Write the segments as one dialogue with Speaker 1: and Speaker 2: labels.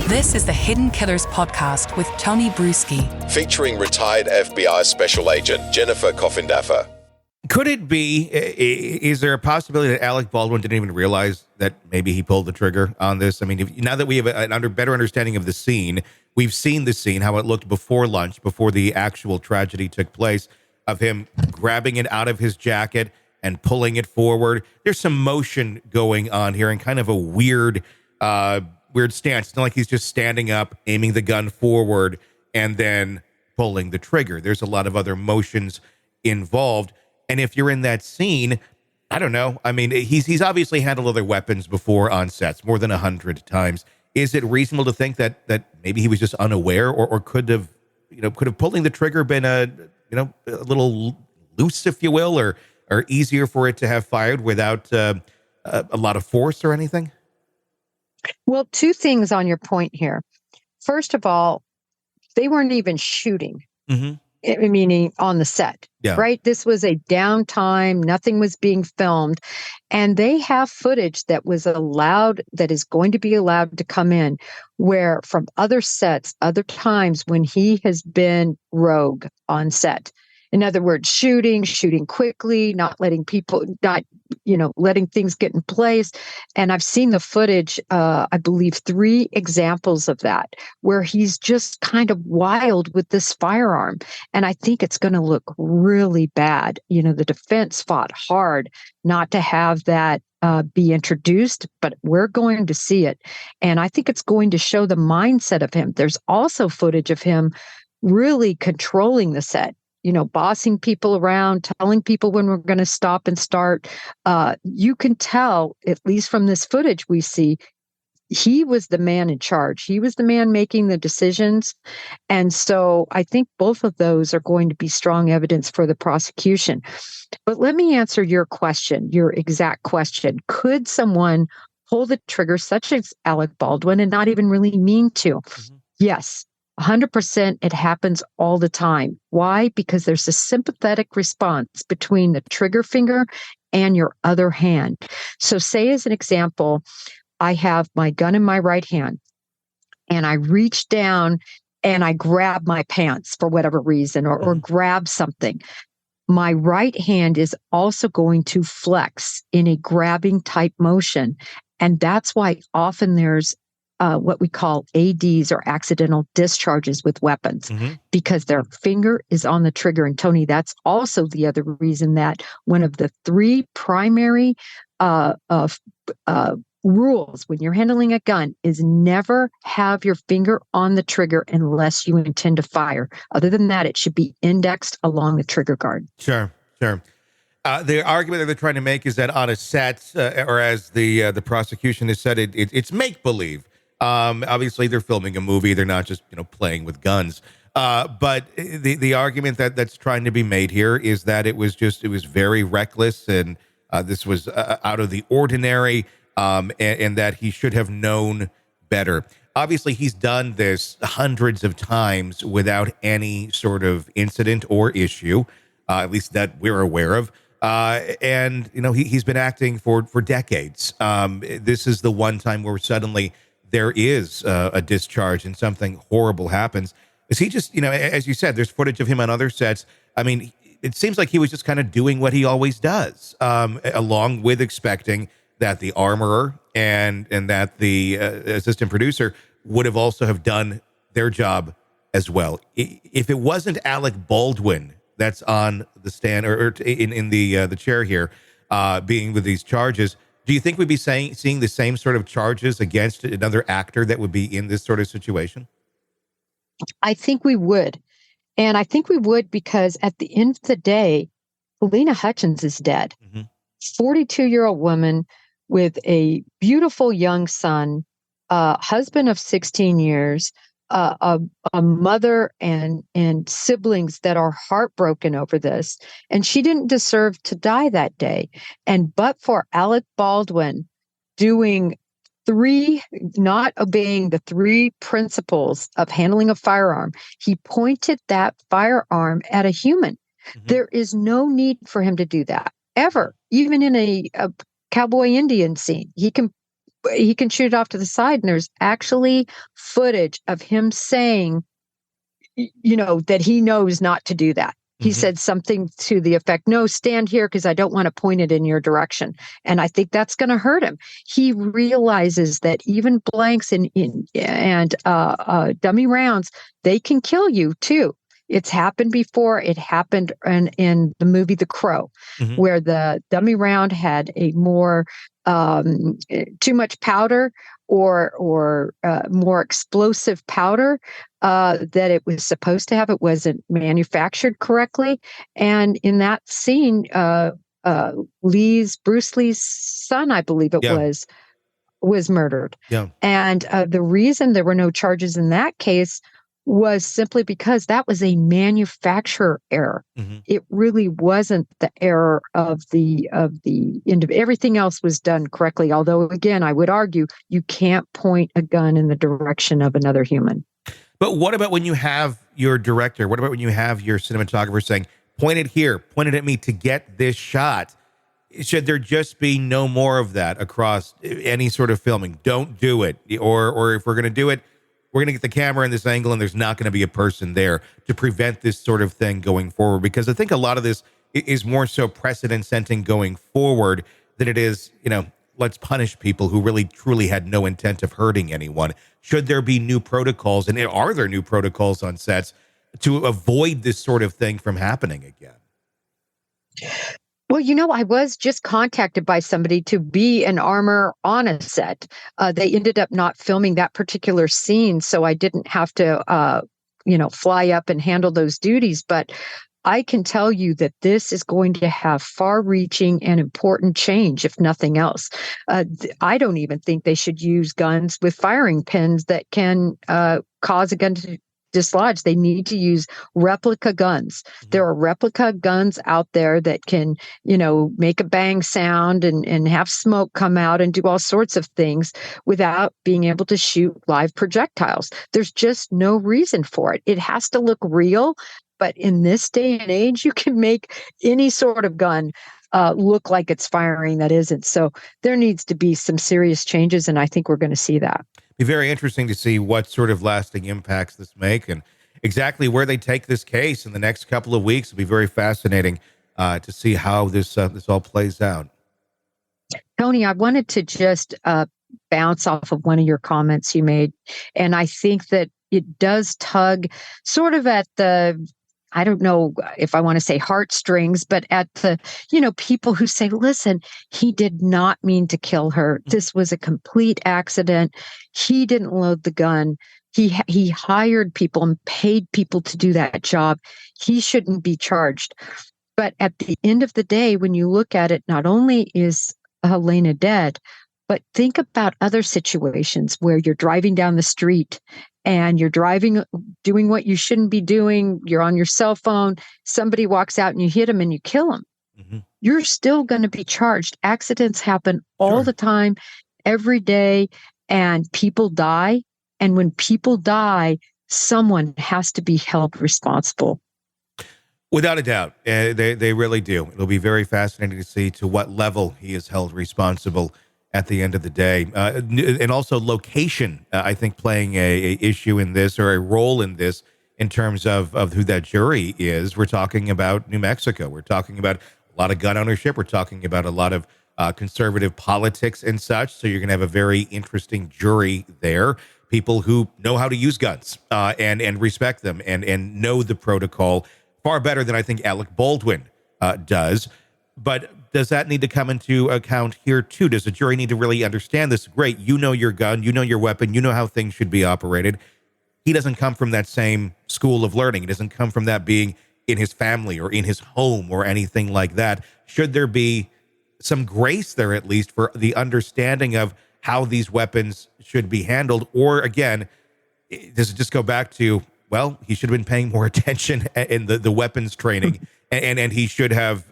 Speaker 1: This is the Hidden Killers podcast with Tony Brueski,
Speaker 2: featuring retired FBI Special Agent Jennifer Coffindaffer.
Speaker 3: Could it be, is there a possibility that Alec Baldwin didn't even realize that maybe he pulled the trigger on this? I mean, now that we have a better understanding of the scene, we've seen the scene, how it looked before lunch, before the actual tragedy took place, of him grabbing it out of his jacket and pulling it forward. There's some motion going on here and kind of a weird stance. It's not like he's just standing up, aiming the gun forward, and then pulling the trigger. There's a lot of other motions involved. And if you're in that scene, I don't know. I mean, he's obviously handled other weapons before on sets, more than 100 times. Is it reasonable to think that maybe he was just unaware, or could have pulling the trigger been a little loose, if you will, or easier for it to have fired without a lot of force or anything?
Speaker 4: Well, two things on your point here. First of all, they weren't even shooting. Mm-hmm. Meaning on the set, right? This was a downtime. Nothing was being filmed. And they have footage that is going to be allowed to come in, where from other sets, other times when he has been rogue on set. In other words, shooting quickly, not letting things get in place. And I've seen the footage, I believe 3 examples of that, where he's just kind of wild with this firearm. And I think it's going to look really bad. The defense fought hard not to have that be introduced, but we're going to see it. And I think it's going to show the mindset of him. There's also footage of him really controlling the set. Bossing people around, telling people when we're going to stop and start. You can tell, at least from this footage we see, he was the man in charge. He was the man making the decisions. And so I think both of those are going to be strong evidence for the prosecution. But let me answer your question, your exact question. Could someone pull the trigger, such as Alec Baldwin, and not even really mean to? Mm-hmm. Yes. 100%, it happens all the time. Why? Because there's a sympathetic response between the trigger finger and your other hand. So say, as an example, I have my gun in my right hand and I reach down and I grab my pants for whatever reason, or grab something. My right hand is also going to flex in a grabbing type motion. And that's why often there's what we call ADs, or accidental discharges with weapons, because their finger is on the trigger. And Tony, that's also the other reason that one of the 3 primary rules when you're handling a gun is never have your finger on the trigger unless you intend to fire. Other than that, it should be indexed along the trigger guard.
Speaker 3: Sure. The argument that they're trying to make is that on a set, or as the prosecution has said, it's make-believe. Obviously, they're filming a movie. They're not just playing with guns. But the argument that's trying to be made here is that it was very reckless, and this was out of the ordinary, and that he should have known better. Obviously, he's done this hundreds of times without any sort of incident or issue, at least that we're aware of. And he's been acting for decades. This is the one time where suddenly there is a discharge and something horrible happens. Is he just, as you said, there's footage of him on other sets. I mean, it seems like he was just kind of doing what he always does, along with expecting that the armorer and that the assistant producer would have also have done their job as well. If it wasn't Alec Baldwin that's on the stand or in the chair here, being with these charges, do you think we'd be seeing the same sort of charges against another actor that would be in this sort of situation?
Speaker 4: I think we would. And I think we would because at the end of the day, Halyna Hutchins is dead. 42-year-old woman with a beautiful young son, husband of 16 years, a mother and siblings that are heartbroken over this. And she didn't deserve to die that day. And but for Alec Baldwin not obeying the 3 principles of handling a firearm, he pointed that firearm at a human. There is no need for him to do that ever, even in a cowboy Indian scene. He can he can shoot it off to the side, and there's actually footage of him saying, that he knows not to do that. He said something to the effect, "No, stand here because I don't want to point it in your direction." And I think that's going to hurt him. He realizes that even blanks and dummy rounds, they can kill you too. It's happened before. It happened in the movie The Crow, where the dummy round had a more too much powder or more explosive powder that it was supposed to have. It wasn't manufactured correctly. And in that scene, Bruce Lee's son, I believe it was murdered.
Speaker 3: Yeah.
Speaker 4: And the reason there were no charges in that case was simply because that was a manufacturer error. It really wasn't the error of the everything else was done correctly. Although, again, I would argue you can't point a gun in the direction of another human.
Speaker 3: But what about when you have your director? What about when you have your cinematographer saying, "Point it here, point it at me to get this shot"? Should there just be no more of that across any sort of filming? Don't do it, or if we're going to do it, we're going to get the camera in this angle and there's not going to be a person there to prevent this sort of thing going forward. Because I think a lot of this is more so precedent setting going forward than it is, let's punish people who really truly had no intent of hurting anyone. Should there be new protocols, and are there new protocols on sets to avoid this sort of thing from happening again?
Speaker 4: Well, I was just contacted by somebody to be an armor on a set. They ended up not filming that particular scene, so I didn't have to, fly up and handle those duties. But I can tell you that this is going to have far-reaching and important change, if nothing else. I don't even think they should use guns with firing pins that can cause a gun to dislodge. They need to use replica guns. There are replica guns out there that can, make a bang sound and have smoke come out and do all sorts of things without being able to shoot live projectiles. There's just no reason for it. It has to look real. But in this day and age, you can make any sort of gun look like it's firing that isn't. So there needs to be some serious changes, and I think we're going to see that.
Speaker 3: Be very interesting to see what sort of lasting impacts this make and exactly where they take this case in the next couple of weeks. It'll be very fascinating to see how this all plays out.
Speaker 4: Tony, I wanted to just bounce off of one of your comments you made, and I think that it does tug sort of at the, I don't know if I want to say heartstrings, but at the, people who say, listen, he did not mean to kill her. This was a complete accident. He didn't load the gun. He hired people and paid people to do that job. He shouldn't be charged. But at the end of the day, when you look at it, not only is Halyna dead, but think about other situations where you're driving down the street and you're doing what you shouldn't be doing. You're on your cell phone. Somebody walks out and you hit them and you kill them. You're still going to be charged. Accidents happen all the time, every day, and people die. And when people die, someone has to be held responsible.
Speaker 3: Without a doubt, they really do. It'll be very fascinating to see to what level he is held responsible at the end of the day. And also location, I think, playing a issue in this, or a role in this, in terms of who that jury is. We're talking about New Mexico. We're talking about a lot of gun ownership. We're talking about a lot of conservative politics and such. So you're going to have a very interesting jury there. People who know how to use guns and respect them and know the protocol far better than I think Alec Baldwin does. But does that need to come into account here too? Does the jury need to really understand this? Great, you know your gun, you know your weapon, you know how things should be operated. He doesn't come from that same school of learning. He doesn't come from that being in his family or in his home or anything like that. Should there be some grace there, at least, for the understanding of how these weapons should be handled? Or again, does it just go back to, well, he should have been paying more attention in the weapons training, and he should have,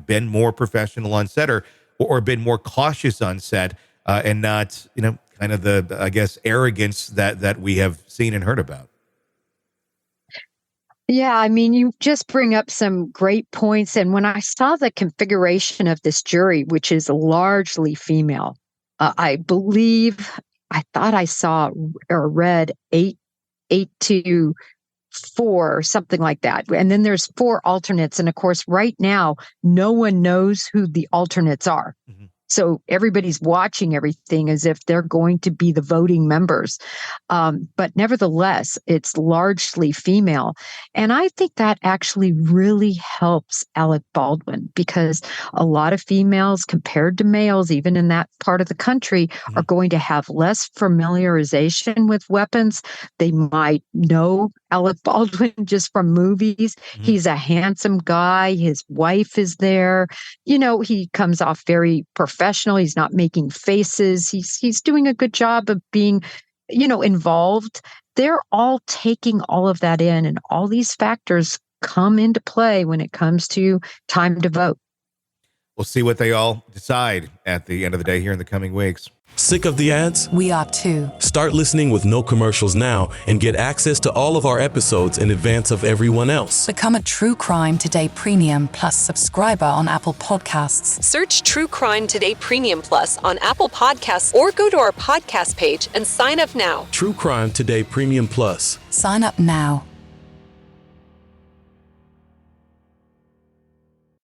Speaker 3: been more professional on set, or been more cautious on set, and not, kind of the, I guess, arrogance that we have seen and heard about.
Speaker 4: Yeah, I mean, you just bring up some great points. And when I saw the configuration of this jury, which is largely female, I believe, I thought I saw or read 8 to 4 or something like that. And then there's 4 alternates. And of course, right now, no one knows who the alternates are.
Speaker 3: Mm-hmm.
Speaker 4: So everybody's watching everything as if they're going to be the voting members. But nevertheless, it's largely female. And I think that actually really helps Alec Baldwin, because a lot of females compared to males, even in that part of the country, are going to have less familiarization with weapons. They might know Alec Baldwin just from movies. He's a handsome guy. His wife is there. He comes off very professional. He's not making faces. He's doing a good job of being, involved. They're all taking all of that in, and all these factors come into play when it comes to time to vote.
Speaker 3: We'll see what they all decide at the end of the day here in the coming weeks.
Speaker 5: Sick of the ads?
Speaker 1: We are too.
Speaker 5: Start listening with no commercials now and get access to all of our episodes in advance of everyone else.
Speaker 1: Become a True Crime Today Premium Plus subscriber on Apple Podcasts.
Speaker 6: Search True Crime Today Premium Plus on Apple Podcasts or go to our podcast page and sign up now.
Speaker 5: True Crime Today Premium Plus.
Speaker 1: Sign up now.